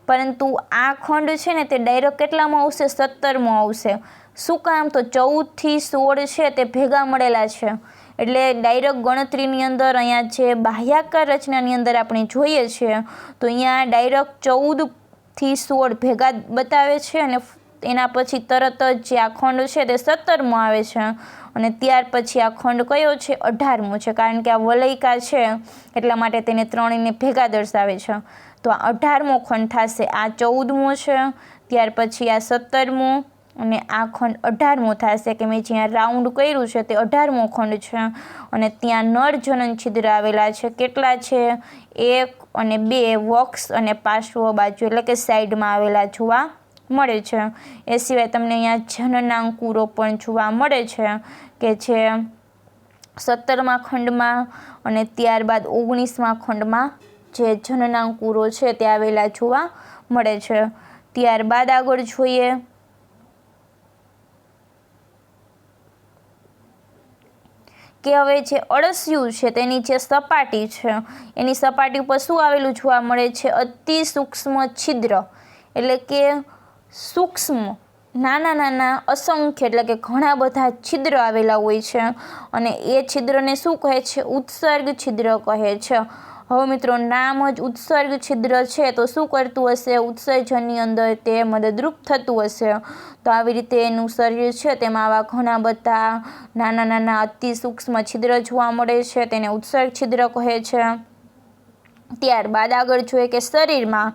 પરંતુ આ ખંડ છે ને તે ડાયરેક્ટ કેટલામાં આવશે? 17મો આવશે. શું કામ? તો 14 થી 16 છે તે ભેગા મળેલા છે. એટલે ડાયરેક્ટ ગણતરીની અંદર અહીંયા જે બાહ્યાકાર રચનાની અંદર આપણે જોઈએ છીએ તો અહીંયા ડાયરેક્ટ 14 થી 16 ભેગા બતાવે છે અને એના પછી તરત જ જે આ ખંડ છે તે 17મો આવે છે. અને ત્યાર પછી આ ખંડ કયો છે? 18મો છે. કારણ કે આ વલયિકા છે એટલા માટે તેને ત્રણેયને ભેગા દર્શાવે છે. તો આ 18મો ખંડ થશે. આ 14મો છે, ત્યાર પછી આ 17મો અને આ ખંડ 18મો થશે. કે મેં જ્યાં રાઉન્ડ કર્યું છે તે 18મો ખંડ છે. અને ત્યાં નર જનન છિદ્ર આવેલા છે. કેટલા છે? 1 અને 2 વક્ષ અને પાર્શ્વ બાજુ, એટલે કે સાઈડમાં આવેલા જોવા મળે છે. એ સિવાય તમને અહીંયા જનનાંકુરો પણ જોવા મળે છે કે જે 17મા ખંડમાં અને ત્યારબાદ 19મા ખંડમાં જે જનનાંકુરો છે તે આવેલા જોવા મળે છે. ત્યારબાદ આગળ જોઈએ કે હવે જે અળસિયું છે તેની જે સપાટી છે એની સપાટી ઉપર શું આવેલું જોવા મળે છે? અતિ સૂક્ષ્મ છિદ્ર, એટલે કે સૂક્ષ્મ નાના નાના અસંખ્ય, એટલે કે ઘણા બધા છિદ્ર આવેલા હોય છે. અને એ છિદ્રને શું કહે છે? ઉત્સર્ગ છિદ્ર કહે છે. હવે મિત્રો નામ જ ઉત્સર્ગ છિદ્ર છે તો શું કરતું હશે? ઉત્સર્જનની અંદર તે મદદરૂપ થતું હશે. તો આવી રીતે એનું શરીર છે તેમાં આવા ઘણા બધા નાના નાના અતિ સૂક્ષ્મ છિદ્ર જોવા મળે છે, તેને ઉત્સર્ગ છિદ્ર કહે છે. ત્યારબાદ આગળ જોઈએ કે શરીરમાં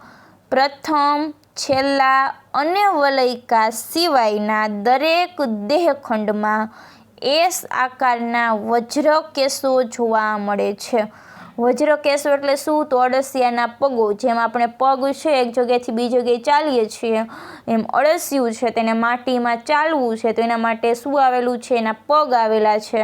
પ્રથમ, છેલ્લા અને વલયિકા સિવાયના દરેક દેહખંડમાં એસ આકારના વજ્રકેશો જોવા મળે છે. વજ્રકેશો એટલે શું? તો અળસિયાના પગો. જેમ આપણે પગ છે એક જગ્યાએથી બીજી જગ્યાએ ચાલીએ છીએ એમ અળસિયું છે તેને માટીમાં ચાલવું છે તો એના માટે શું આવેલું છે? એના પગ આવેલા છે.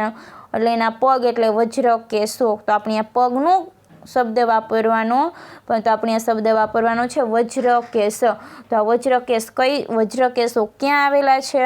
એટલે એના પગ એટલે વજ્રકેશો. તો આપણે આ પગનું શબ્દ વાપરવાનો, પરંતુ આપણે આ શબ્દ વાપરવાનો છે વજ્રકેશ. તો આ વજ્રકેશો ક્યાં આવેલા છે?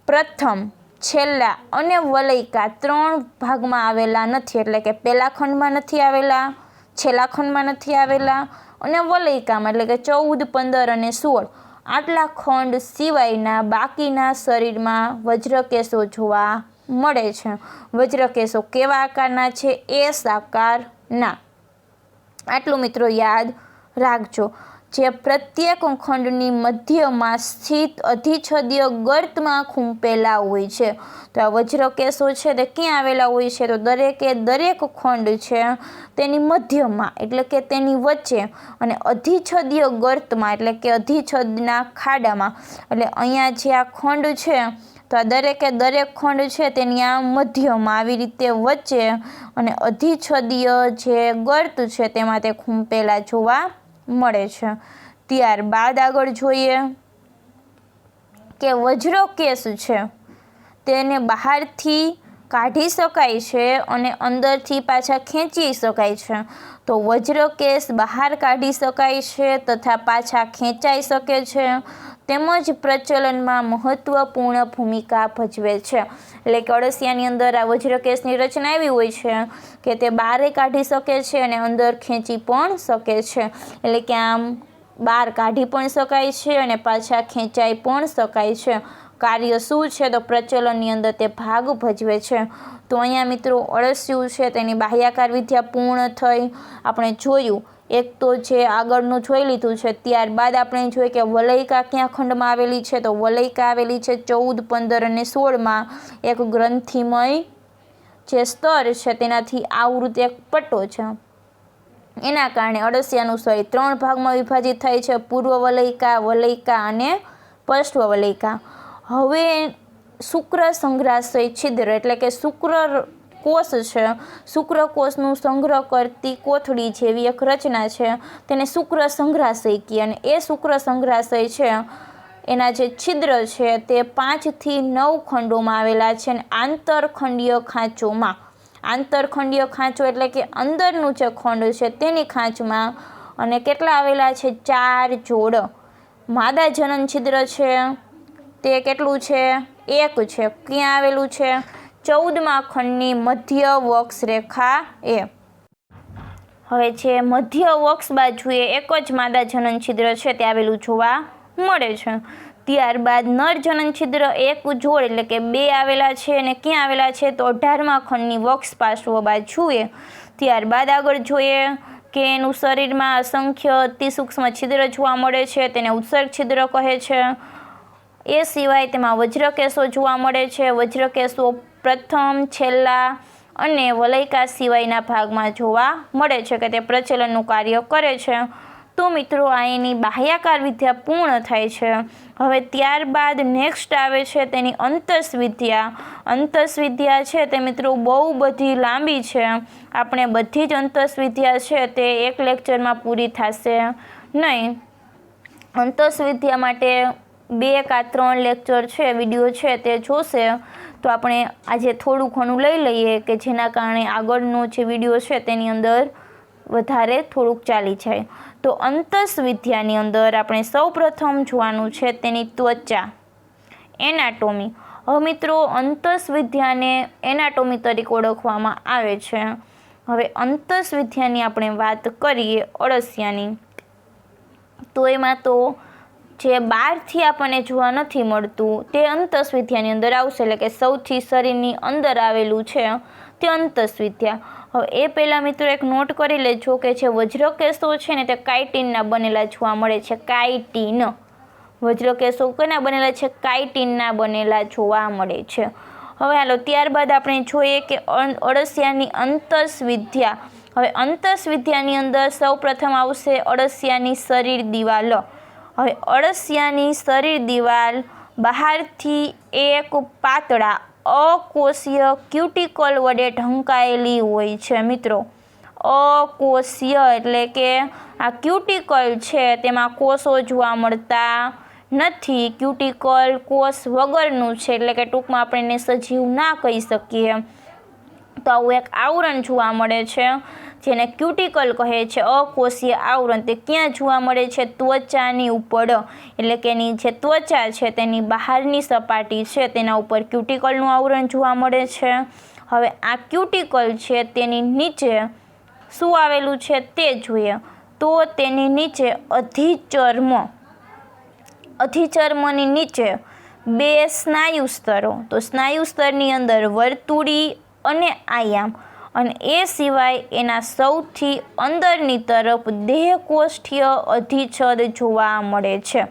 પ્રથમ, છેલ્લા અને વલયિકા 3 ભાગમાં આવેલા નથી. એટલે કે પહેલા ખંડમાં નથી આવેલા, છેલ્લા ખંડમાં નથી આવેલા અને વલયિકામાં, એટલે કે 14, 15 અને 16 આટલા ખંડ સિવાયના બાકીના શરીરમાં વજ્રકેશો જોવા મળે છે. વજ્રકેશો કેવા આકારના છે? એસ આકારના. આટલું મિત્રો યાદ રાખજો. જે પ્રત્યેક ખંડની મધ્યમાં સ્થિત અધિચ્છદીય ગર્તમાં ખૂંપેલા હોય છે. તો આ વજ્રકેશો છે તે ક્યાં આવેલા હોય છે? તો દરેક ખંડ છે તેની મધ્યમાં, એટલે કે તેની વચ્ચે, અને અધિચ્છદીય ગર્તમાં, એટલે કે અધિચ્છદના ખાડામાં. એટલે અહીંયા જે આ ખંડ છે તો આ દરેક ખંડ છે તેની આ મધ્યમાં આવી રીતે વચ્ચે અને અધિચ્છદીય જે ગર્ત છે તેમાં તે ખૂંપેલા જોવા મળે છે. ત્યારબાદ આગળ જોઈએ કે વજ્રકેશ છે તેને બહારથી કાઢી શકાય છે અને અંદરથી પાછા ખેંચી શકાય છે. તો વજ્રકેશ બહાર કાઢી શકાય છે તથા પાછા ખેંચાઈ શકે છે, તેમજ પ્રચલનમાં મહત્વપૂર્ણ ભૂમિકા ભજવે છે. એટલે કે અળસિયાની અંદર આ વજ્રકેશની રચના એવી હોય છે કે તે બહાર કાઢી શકે છે અને અંદર ખેંચી પણ શકે છે. એટલે કે આમ બહાર કાઢી પણ શકાય છે અને પાછા ખેંચાઈ પણ શકાય છે. કાર્ય શું છે? તો પ્રચલનની અંદર તે ભાગ ભજવે છે. તો અહીંયા મિત્રો અળસિયું છે તેની બાહ્યાકાર વિદ્યા પૂર્ણ થઈ. આપણે જોયું એક તો જે આગળનું જોઈ લીધું છે. ત્યારબાદ આપણે જોઈએ કે વલયિકા ક્યાં ખંડમાં આવેલી છે? તો વલયિકા આવેલી છે 14, 15 અને 16માં એક ગ્રંથિમય જે સ્તર છે તેનાથી આવૃત એક પટ્ટો છે. એના કારણે અળસિયાનું શરીર 3 ભાગમાં વિભાજિત થાય છે: પૂર્વ વલયિકા, વલયિકા અને પશ્વ વલયિકા. હવે શુક્ર સંગ્રહાશય છિદ્ર એટલે કે શુક્રકોષ છે. શુક્રકોષનું સંગ્રહ કરતી કોથળી જેવી એક રચના છે તેને શુક્ર સંગ્રહાશય કહે. અને એ શુક્ર સંગ્રહાશય છે એના જે છિદ્ર છે તે 5 થી 9 ખંડોમાં આવેલા છે. અને આંતરખંડીય ખાંચોમાં, આંતરખંડીય ખાંચો એટલે કે અંદરનું જે ખંડ છે તેની ખાંચમાં અને કેટલા આવેલા છે? 4 જોડ. માદા જનન છિદ્ર છે તે કેટલું છે? 1 છે. ક્યાં આવેલું છે? 14મા ખંડની મધ્ય વક્ષ રેખા એ. હવે જે મધ્ય વક્ષ બાજુએ એક જ માદા જનન છિદ્ર છે તે આવેલું જોવા મળે છે. ત્યારબાદ નર જનન છિદ્ર 1 જોડ એટલે કે 2 આવેલા છે. અને ક્યાં આવેલા છે? તો 18મા ખંડની વક્ષ પાર્શ્વ બાજુએ. ત્યારબાદ આગળ જોઈએ કે એનું શરીરમાં અસંખ્ય અતિ સૂક્ષ્મ છિદ્ર જોવા મળે છે, તેને ઉત્સર્ગ છિદ્ર કહે છે. એ સિવાય તેમાં વજ્રકેશો જોવા મળે છે. વજ્રકેશો પ્રથમ, છેલ્લા અને વલયિકા સિવાયના ભાગમાં જોવા મળે છે કે તે પ્રચલનનું કાર્ય કરે છે. તો મિત્રો આ એની બાહ્યાકાર વિદ્યા પૂર્ણ થાય છે. હવે ત્યારબાદ નેક્સ્ટ આવે છે તેની અંતસ્વિદ્યા. અંતસ્વિદ્યા છે તે મિત્રો બહુ બધી લાંબી છે. આપણે બધી જ અંતસ્વિદ્યા છે તે એક લેક્ચરમાં પૂરી થશે નહીં. અંતસ્વિદ્યા માટે 2 કે 3 લેક્ચર છે, વિડીયો છે તે જોશે. તો આપણે આજે થોડું ઘણું લઈ લઈએ કે જેના કારણે આગળનો જે વિડીયો છે તેની અંદર વધારે થોડુંક ચાલી જાય. તો અંતસ્વિદ્યાની અંદર આપણે સૌપ્રથમ જોવાનું છે તેની ત્વચા, એનાટોમી. હવે મિત્રો અંતસ્વિદ્યાને એનાટોમી તરીકે ઓળખવામાં આવે છે. હવે અંતસ્વિદ્યાની આપણે વાત કરીએ અળસિયાની, તો એમાં તો જે બહારથી આપણને જોવા નથી મળતું તે અંતસ્વિદ્યાની અંદર આવશે. એટલે કે સૌથી શરીરની અંદર આવેલું છે તે અંતસ્વિદ્યા. હવે એ પહેલાં મિત્રો એક નોટ કરી લેજો કે જે વજ્રકેશો છે ને તે કાઇટિનના બનેલા જોવા મળે છે. કાઇટિન. વજ્રકેશો કેના બનેલા છે? કાઇટિનના બનેલા જોવા મળે છે. હવે હાલો ત્યારબાદ આપણે જોઈએ કે અળસિયાની અંતસ્વિદ્યા. હવે અંતસ્વિદ્યાની અંદર સૌપ્રથમ આવશે અળસિયાની શરીર દિવાલ. હવે અળસિયાની શરીર દિવાલ બહારથી એક પાતળા અકોષીય ક્યુટિકલ વડે ઢંકાયેલી હોય છે. મિત્રો અકોષીય એટલે કે આ ક્યુટિકલ છે તેમાં કોષો જોવા મળતા નથી. ક્યુટિકલ કોષ વગરનું છે એટલે કે ટૂંકમાં આપણે એને સજીવ ના કહી શકીએ. તો આવું એક આવરણ જોવા મળે છે જેને ક્યુટિકલ કહે છે, અકોષીય આવરણ. તે ક્યાં જોવા મળે છે? ત્વચાની ઉપર. એટલે કે એની જે ત્વચા છે તેની બહારની સપાટી છે તેના ઉપર ક્યુટિકલનું આવરણ જોવા મળે છે. હવે આ ક્યુટિકલ છે તેની નીચે શું આવેલું છે તે જોઈએ. તો તેની નીચે અધિચર્મ. અધિચર્મની નીચે 2 સ્નાયુ સ્તરો. તો સ્નાયુ સ્તરની અંદર વર્તુળી અને આયામ. અને એ સિવાય એના સૌથી અંદરની તરફ દેહકોષ્ઠીય અધિચ્છદ જોવા મળે છે.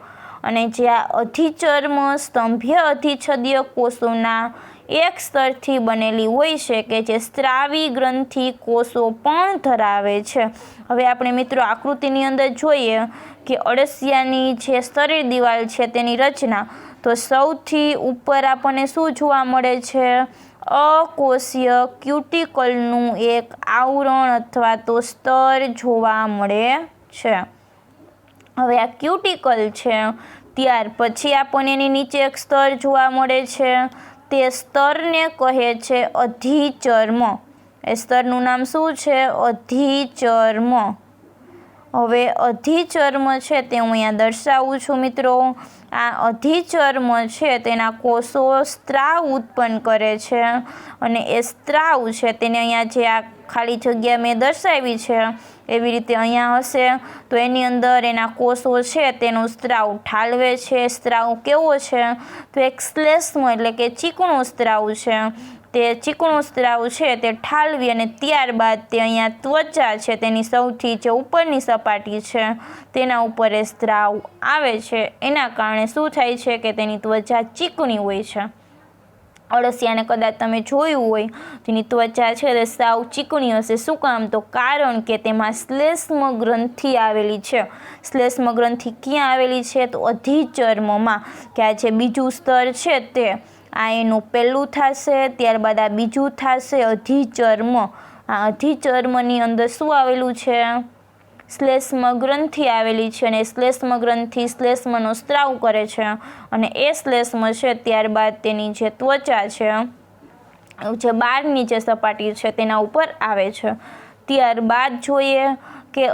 અને જ્યાં અધિચર્મ સ્તંભ્ય અધિચ્છદીય કોષોના એક સ્તરથી બનેલી હોય છે કે જે સ્ત્રાવી ગ્રંથિ કોષો પણ ધરાવે છે. હવે આપણે મિત્રો આકૃતિની અંદર જોઈએ કે અળસિયાની જે શરીર દિવાલ છે તેની રચના. તો સૌથી ઉપર આપણને શું જોવા મળે છે? અકોષીય ક્યુટિકલનું એક આવરણ અથવા તો સ્તર જોવા મળે છે. હવે આ ક્યુટિકલ છે ત્યાર પછી આપણને એની નીચે એક સ્તર જોવા મળે છે. તે સ્તરને કહે છે અધિચર્મ. એ સ્તરનું નામ શું છે? અધિચર્મ. હવે અધિચર્મ છે તે હું અહીંયા દર્શાવું છું મિત્રો. આ અધિચર્મ છે તેના કોષો સ્ત્રાવ ઉત્પન્ન કરે છે. અને એ સ્ત્રાવ છે તેને અહીંયા જે આ ખાલી જગ્યા મેં દર્શાવી છે એવી રીતે અહીંયા હશે તો એની અંદર એના કોષો છે તેનો સ્ત્રાવ ઠાલવે છે. સ્ત્રાવ કેવો છે તો એક શ્લેષ્મ એટલે કે ચીકણો સ્ત્રાવ છે. તે ચીકણો સ્ત્રાવ છે તે ઠાલવી અને ત્યારબાદ તે અહીંયા ત્વચા છે તેની સૌથી જે ઉપરની સપાટી છે તેના ઉપર એ સ્ત્રાવ આવે છે. એના કારણે શું થાય છે કે તેની ત્વચા ચીકણી હોય છે. અળસિયાને કદાચ તમે જોયું હોય તેની ત્વચા છે તે સાવ ચીકણી હશે. શું કામ તો કારણ કે તેમાં શ્લેષ્મ ગ્રંથિ આવેલી છે. શ્લેષ્મ ગ્રંથિ ક્યાં આવેલી છે તો અધિચર્મમાં, કે આ જે બીજું સ્તર છે તે આ એનું પહેલું થશે, ત્યારબાદ આ બીજું થશે અધિચર્મ. આ અધિચર્મની અંદર શું આવેલું છે શ્લેષ્મ ગ્રંથિ આવેલી છે અને શ્લેષ્મ ગ્રંથિ શ્લેષ્મનો સ્ત્રાવ કરે છે અને એ શ્લેષ્મ છે ત્યારબાદ તેની જે ત્વચા છે જે બહારની જે સપાટી છે તેના ઉપર આવે છે. ત્યારબાદ જોઈએ કે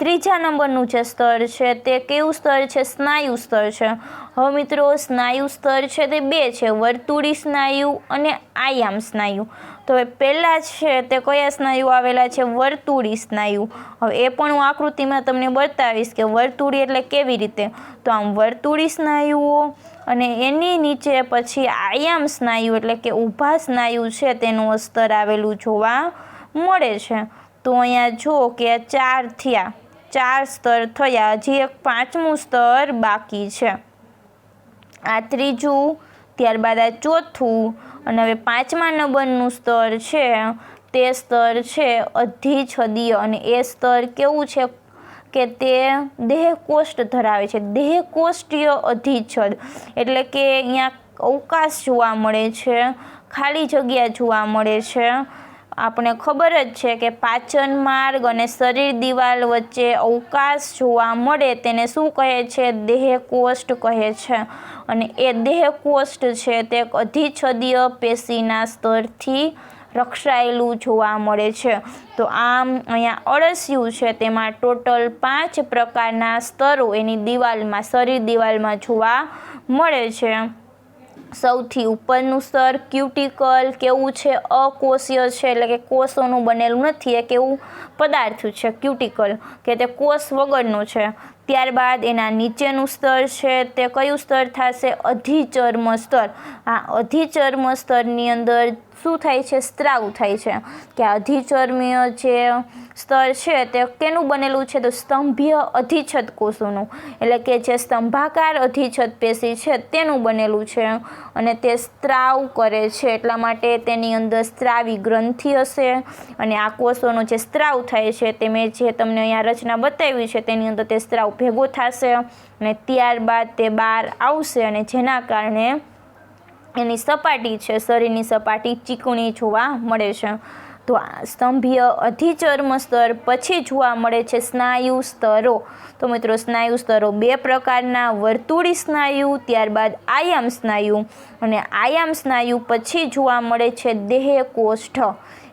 ત્રીજા નંબરનું જે સ્તર છે તે કેવું સ્તર છે સ્નાયુ સ્તર છે. હવે મિત્રો સ્નાયુ સ્તર છે તે બે છે, વર્તુળી સ્નાયુ અને આયામ સ્નાયુ. તો હવે પહેલાં છે તે કયા સ્નાયુ આવેલા છે વર્તુળી સ્નાયુ. હવે એ પણ હું આકૃતિમાં તમને બતાવીશ કે વર્તુળી એટલે કેવી રીતે. તો આમ વર્તુળી સ્નાયુઓ અને એની નીચે પછી આયામ સ્નાયુ એટલે કે ઊભા સ્નાયુ છે તેનું સ્તર આવેલું જોવા મળે છે. તો અહીંયા જુઓ કે 4 થયા, 4 સ્તર થયા, હજી એક 5મું સ્તર બાકી છે. આ ત્રીજું, ત્યારબાદ આ ચોથું અને હવે 5મા નંબરનું સ્તર છે તે સ્તર છે અધિછદીય. અને એ સ્તર કેવું છે કે તે દેહકોષ્ઠ ધરાવે છે. દેહકોષ્ઠીય અધિછદ એટલે કે અહીંયા અવકાશ જોવા મળે છે, ખાલી જગ્યા જોવા મળે છે. આપણે ખબર જ છે કે પાચન માર્ગ અને શરીર દિવાલ વચ્ચે અવકાશ જોવા મળે તેને શું કહે છે દેહકોષ્ઠ કહે છે. અને એ દેહકોષ્ઠ છે તે અધિછદીય પેશીના સ્તરથી રક્ષાયેલું જોવા મળે છે. તો આમ અહીંયા અળસિયું છે તેમાં ટોટલ 5 પ્રકારના સ્તરો એની દિવાલમાં શરીર દિવાલમાં જોવા મળે છે. સૌથી ઉપરનું સ્તર ક્યુટિકલ કેવું છે અકોષીય છે એટલે કે કોષોનું બનેલું નથી, એ કેવું પદાર્થ છે ક્યુટિકલ કે તે કોષ વગરનું છે. ત્યારબાદ એના નીચેનું સ્તર છે તે કયું સ્તર થશે અધિચર્મ સ્તર. આ અધિચર્મ સ્તરની અંદર શું થાય છે સ્ત્રાવ થાય છે. કે અધિચર્મીય જે સ્તર છે તે કેનું બનેલું છે તો સ્તંભીય અધિચ્છદ કોષોનું એટલે કે જે સ્તંભાકાર અધિચ્છદ પેશી છે તેનું બનેલું છે અને તે સ્ત્રાવ કરે છે. એટલા માટે તેની અંદર સ્ત્રાવી ગ્રંથિ હશે અને આ કોષોનો જે સ્ત્રાવ થાય છે તે મેં જે તમને અહીંયા રચના બતાવી છે તેની અંદર તે સ્ત્રાવ ભેગો થશે અને ત્યારબાદ તે બહાર આવશે અને જેના કારણે એની સપાટી છે શરીરની સપાટી ચીકણી જોવા મળે છે. તો આ સ્તંભીય અધિચર્મ સ્તર પછી જોવા મળે છે સ્નાયુ સ્તરો. તો મિત્રો સ્નાયુ સ્તરો 2 પ્રકારના, વર્તુળી સ્નાયુ ત્યારબાદ આયામ સ્નાયુ. અને આયામ સ્નાયુ પછી જોવા મળે છે દેહકોષ્ઠ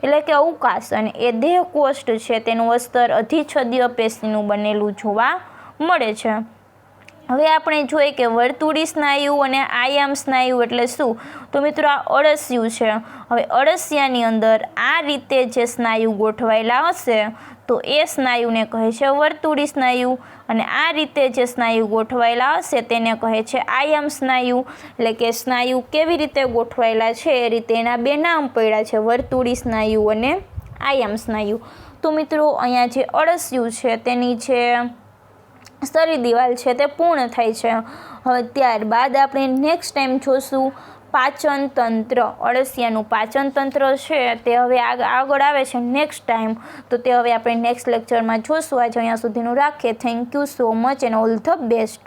એટલે કે અવકાશ. અને એ દેહકોષ્ઠ છે તેનું સ્તર અધિછદીય પેશીનું બનેલું જોવા મળે છે. હવે આપણે જોઈએ કે વર્તુળી સ્નાયુ અને આયામ સ્નાયુ એટલે શું. તો મિત્રો આ અળસિયું છે. હવે અળસિયાની અંદર આ રીતે જે સ્નાયુ ગોઠવાયેલા હશે તો એ સ્નાયુને કહે છે વર્તુળી સ્નાયુ અને આ રીતે જે સ્નાયુ ગોઠવાયેલા હશે તેને કહે છે આયામ સ્નાયુ. એટલે કે સ્નાયુ કેવી રીતે ગોઠવાયેલા છે એ રીતે એના 2 નામ પડ્યા છે વર્તુળી સ્નાયુ અને આયામ સ્નાયુ. તો મિત્રો અહીંયા જે અળસિયું છે તેની જે શરીર દિવાલ છે તે પૂર્ણ થાય છે. હવે ત્યારબાદ આપણે નેક્સ્ટ ટાઈમ જોશું પાચન તંત્ર. અળસિયાનું પાચન તંત્ર છે તે હવે આગળ આવે છે નેક્સ્ટ ટાઈમ. તો તે હવે આપણે નેક્સ્ટ લેક્ચરમાં જોશું. આજે અહીંયા સુધીનું રાખીએ. Thank you so much and all the best.